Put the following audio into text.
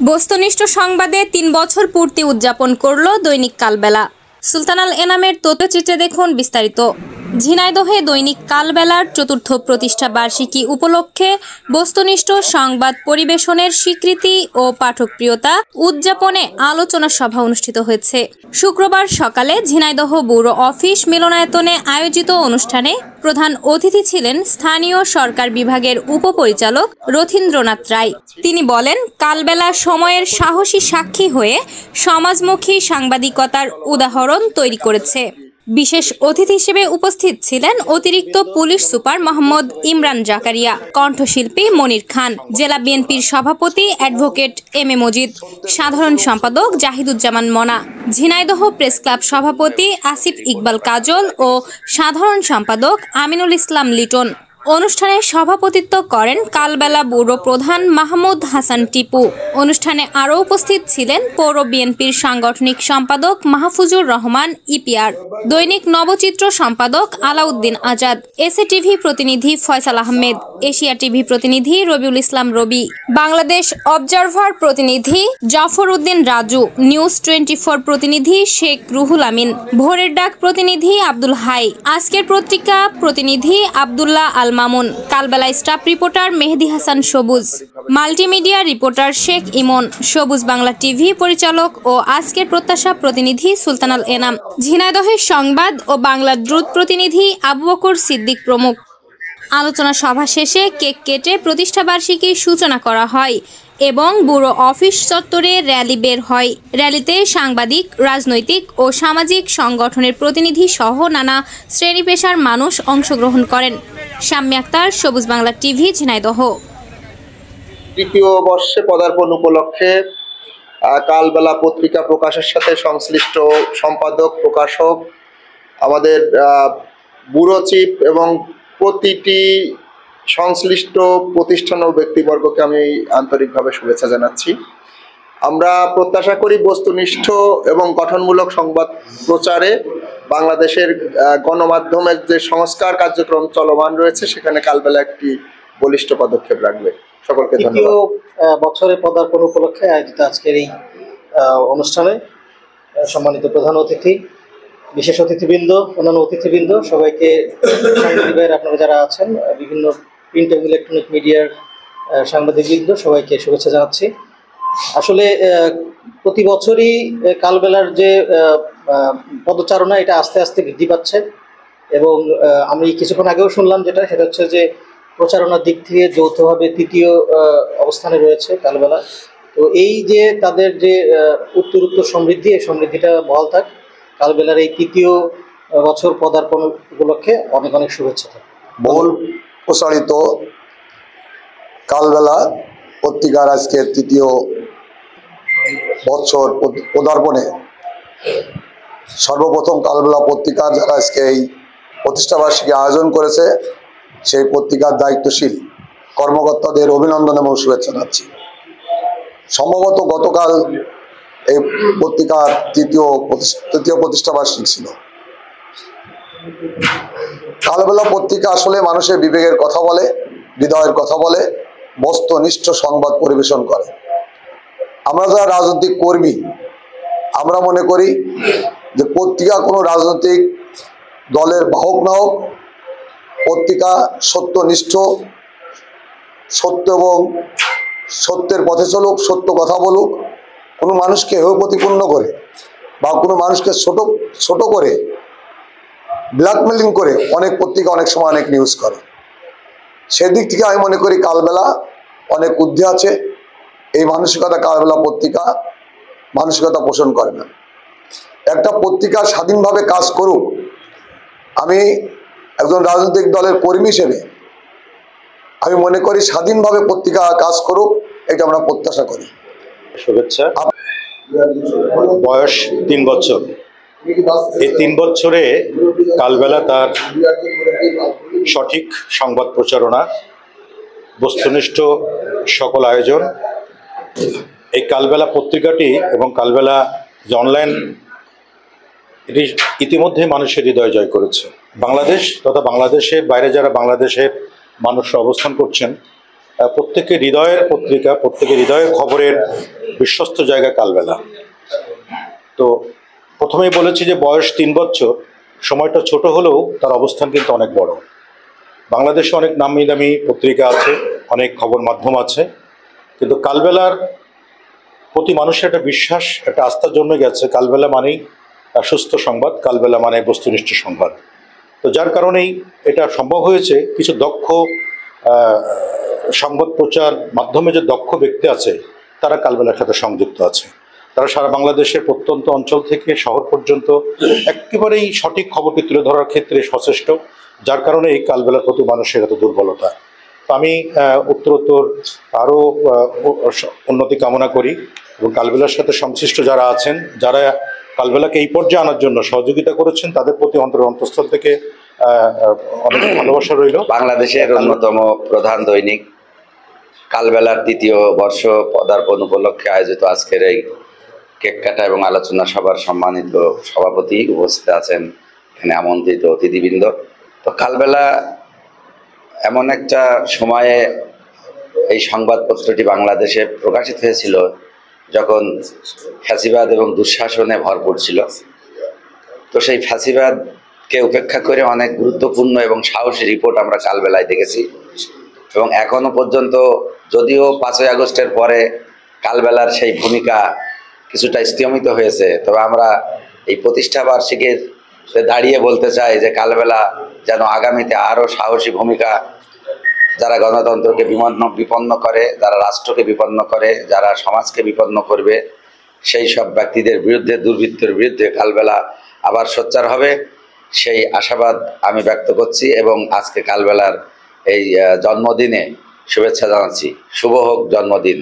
বস্তুনিষ্ঠ সংবাদে ৩ বছর পূর্তি উদযাপন করল দৈনিক কালবেলা। সুলতানাল এনামের তথ্যচিত্রে দেখুন বিস্তারিত। ঝিনাইদহে দৈনিক কালবেলার চতুর্থ প্রতিষ্ঠা বার্ষিকী উপলক্ষে বস্তুনিষ্ঠ সংবাদ পরিবেশনের স্বীকৃতি ও পাঠকপ্রিয়তা উদযাপনে আলোচনা সভা অনুষ্ঠিত হয়েছে। শুক্রবার সকালে ঝিনাইদহ ব্যুর অফিস মিলনায়তনে আয়োজিত অনুষ্ঠানে প্রধান অতিথি ছিলেন স্থানীয় সরকার বিভাগের উপপরিচালক রথীন্দ্রনাথ রায়। তিনি বলেন, কালবেলা সময়ের সাহসী সাক্ষী হয়ে সমাজমুখী সাংবাদিকতার উদাহরণ তৈরি করেছে। বিশেষ অতিথি হিসেবে উপস্থিত ছিলেন অতিরিক্ত পুলিশ সুপার মোহাম্মদ ইমরান জাকারিয়া, কণ্ঠশিল্পী মনির খান, জেলা বিএনপির সভাপতি অ্যাডভোকেট এম এ মজিদ, সাধারণ সম্পাদক জাহিদুজ্জামান মনা, ঝিনাইদহ প্রেস ক্লাব সভাপতি আসিফ ইকবাল কাজল ও সাধারণ সম্পাদক আমিনুল ইসলাম লিটন। অনুষ্ঠানে সভাপতিত্ব করেন কালবেলা ব্যুরো প্রধান মাহমুদ হাসান টিপু। অনুষ্ঠানে আরও উপস্থিত ছিলেন পৌর বিএনপির সাংগঠনিক সম্পাদক মাহফুজুর রহমান ইপিআর, দৈনিক নবচিত্র সম্পাদক আলাউদ্দিন আজাদ, এসএ টিভি প্রতিনিধি ফয়সাল আহমেদ, এশিয়া টিভি প্রতিনিধি রবিউল ইসলাম রবি, বাংলাদেশ অবজারভার প্রতিনিধি জাফর উদ্দিন রাজু, নিউজ 24 প্রতিনিধি শেখ রুহুল আমিন, ভোরের ডাক প্রতিনিধি আব্দুল হাই, আজকের পত্রিকা প্রতিনিধি আব্দুল্লাহ আল মামুন, কালবেলা স্টাফ রিপোর্টার মেহেদি হাসান সবুজ, মাল্টিমিডিয়া রিপোর্টার শেখ ইমন, সবুজ বাংলা টিভি পরিচালক ও আজকের প্রত্যাশা প্রতিনিধি সুলতানাল এনাম, ঝিনাইদহের সংবাদ ও বাংলা দ্রুত প্রতিনিধি আবু বকর সিদ্দিক প্রমুখ। আলোচনা সভা শেষে কেক কেটে প্রতিষ্ঠাবার্ষিকীর সূচনা করা হয় এবং ব্যুরো অফিস চত্বরে র্যালি বের হয়। র্যালিতে সাংবাদিক, রাজনৈতিক ও সামাজিক সংগঠনের প্রতিনিধি সহ নানা শ্রেণী পেশার মানুষ অংশগ্রহণ করেন। শাম্মী আক্তার, সবুজ বাংলা টিভি, ঝিনাইদহ। তৃতীয় বর্ষে পদার্পণ উপলক্ষে কালবেলা পত্রিকা প্রকাশের সাথে সংশ্লিষ্ট সম্পাদক, প্রকাশক, আমাদের ব্যুরো চিফ এবং প্রতিটি সংশ্লিষ্ট প্রতিষ্ঠান ও ব্যক্তিবর্গকে আমি আন্তরিকভাবে শুভেচ্ছা জানাচ্ছি। আমরা প্রত্যাশা করি বস্তুনিষ্ঠ এবং গঠনমূলক সংবাদ প্রচারে বাংলাদেশের গণমাধ্যমের যে সংস্কার কার্যক্রম চলমান রয়েছে সেখানে কালবেলা একটি বলিষ্ঠ পদক্ষেপ রাখবে। সকলকে ধন্যবাদ। বছরে পদার্পণ উপলক্ষে আয়োজিত আজকের এই অনুষ্ঠানে সম্মানিত প্রধান অতিথি, বিশেষ অতিথিবৃন্দ, অন্যান্য অতিথিবৃন্দ, সবাইকে, সাংবাদিক ভাইয়েরা আপনারা যারা আছেন, বিভিন্ন প্রিন্ট এবং ইলেকট্রনিক মিডিয়ার সাংবাদিকবৃন্দ, সবাইকে শুভেচ্ছা জানাচ্ছি। আসলে প্রতি বছরই কালবেলার যে পদচারণা, এটা আস্তে আস্তে বৃদ্ধি পাচ্ছে এবং আমি কিছুক্ষণ আগেও শুনলাম সেটা হচ্ছে যে প্রচারণার দিক থেকে যৌথভাবে তৃতীয় অবস্থানে রয়েছে কালবেলা। তো এই যে তাদের যে উত্তরোত্তর সমৃদ্ধি, এই সমৃদ্ধিটা বহাল থাক। কালবেলার এই তৃতীয় বছর পদার্পণ উপলক্ষে অনেক অনেক শুভেচ্ছা। বহুল প্রসারিত কালবেলা পত্রিকার আজকে তৃতীয় বছর পদার্পণে সর্বপ্রথম কালবেলা পত্রিকার যারা আজকে এই প্রতিষ্ঠাবার্ষিকী আয়োজন করেছে সেই পত্রিকার দায়িত্বশীল কর্মকর্তাদের অভিনন্দন এবং শুভেচ্ছা জানাচ্ছি। সম্ভবত গতকাল এই পত্রিকার তৃতীয় প্রতিষ্ঠাবার্ষিকী ছিল। কালবেলা পত্রিকা আসলে মানুষের বিবেকের কথা বলে, হৃদয়ের কথা বলে, বস্তুনিষ্ঠ সংবাদ পরিবেশন করে। আমরা যারা রাজনৈতিক কর্মী, আমরা মনে করি যে পত্রিকা কোনো রাজনৈতিক দলের বাহক না হোক, পত্রিকা সত্যনিষ্ঠ, সত্য এবং সত্যের পথে চলুক, সত্য কথা বলুক। কোনো মানুষকে হেয় প্রতিপন্ন করে বা কোনো মানুষকে ছোট করে ব্ল্যাকমেলিং করে অনেক পত্রিকা অনেক সময় অনেক নিউজ করে। সেদিক থেকে আমি মনে করি কালবেলা অনেক ঊর্ধ্বে আছে। এই মানসিকতা কালবেলা পত্রিকা মানসিকতা পোষণ করে না। একটা পত্রিকা স্বাধীনভাবে কাজ করুক, আমি একজন রাজনৈতিক দলের কর্মী হিসেবে আমি মনে করি স্বাধীনভাবে পত্রিকা কাজ করুক, এটা আমরা প্রত্যাশা করি। শুভেচ্ছা। বয়স 3 বছর। এই 3 বছরে কালবেলা তার সঠিক সংবাদ প্রচারণা, বস্তুনিষ্ঠ সকল আয়োজন, এই কালবেলা পত্রিকাটি এবং কালবেলা যে অনলাইন, এটি ইতিমধ্যে মানুষের হৃদয় জয় করেছে। বাংলাদেশ তথা বাংলাদেশের বাইরে যারা বাংলাদেশের মানুষ অবস্থান করছেন, প্রত্যেকের হৃদয়ের পত্রিকা, প্রত্যেকের হৃদয়ের খবরের বিশ্বস্ত জায়গা কালবেলা। তো প্রথমেই বলেছি যে বয়স 3 বছর, সময়টা ছোট হলেও তার অবস্থান কিন্তু অনেক বড়। বাংলাদেশে অনেক নামি দামি পত্রিকা আছে, অনেক খবর মাধ্যম আছে, কিন্তু কালবেলার প্রতি মানুষের একটা বিশ্বাস, একটা আস্থা জন্মে গেছে। কালবেলা মানেই সুস্থ সংবাদ, কালবেলা মানে বস্তুনিষ্ঠ সংবাদ। তো যার কারণেই এটা সম্ভব হয়েছে। কিছু দক্ষ সংবাদ প্রচার মাধ্যমে যে দক্ষ ব্যক্তি আছে, তারা কালবেলার সাথে সংযুক্ত আছে। তারা সারা বাংলাদেশের প্রত্যন্ত অঞ্চল থেকে শহর পর্যন্ত একেবারেই সঠিক খবরকে তুলে ধরার ক্ষেত্রে সচেষ্ট, যার কারণে এই কালবেলার প্রতি মানুষের এত দুর্বলতা। তো আমি উত্তরোত্তর আরও উন্নতি কামনা করি, এবং কালবেলার সাথে সংশ্লিষ্ট যারা আছেন, যারা কালবেলাকে এই পর্যায়ে আনার জন্য সহযোগিতা করেছেন, তাদের প্রতি অন্তঃস্থল থেকে অনেক ভালোবাসা রইল। বাংলাদেশের অন্যতম প্রধান দৈনিক কালবেলার ৩য় বর্ষ পদার্পণ উপলক্ষে আয়োজিত আজকের এই কেক কাটা এবং আলোচনা সভার সম্মানিত সভাপতি উপস্থিত আছেন, এখানে আমন্ত্রিত অতিথিবৃন্দ। তো কালবেলা এমন একটা সময়ে এই সংবাদপত্রটি বাংলাদেশে প্রকাশিত হয়েছিল যখন ফ্যাসিবাদ এবং দুঃশাসনে ভরপুর ছিল। তো সেই ফ্যাসিবাদকে উপেক্ষা করে অনেক গুরুত্বপূর্ণ এবং সাহসী রিপোর্ট আমরা কালবেলায় দেখেছি, এবং এখনো পর্যন্ত যদিও 5ই আগস্টের পরে কালবেলার সেই ভূমিকা কিছুটা স্থিমিত হয়েছে, তবে আমরা এই প্রতিষ্ঠা বার্ষিকীর দাঁড়িয়ে বলতে চাই যে কালবেলা যেন আগামীতে আরও সাহসী ভূমিকা, যারা গণতন্ত্রকে বিপন্ন করে, যারা রাষ্ট্রকে বিপন্ন করে, যারা সমাজকে বিপন্ন করবে, সেই সব ব্যক্তিদের বিরুদ্ধে, দুর্বৃত্তের বিরুদ্ধে কালবেলা আবার সোচ্চার হবে, সেই আশাবাদ আমি ব্যক্ত করছি। এবং আজকে কালবেলার এই জন্মদিনে শুভেচ্ছা জানাচ্ছি। শুভ হোক জন্মদিন।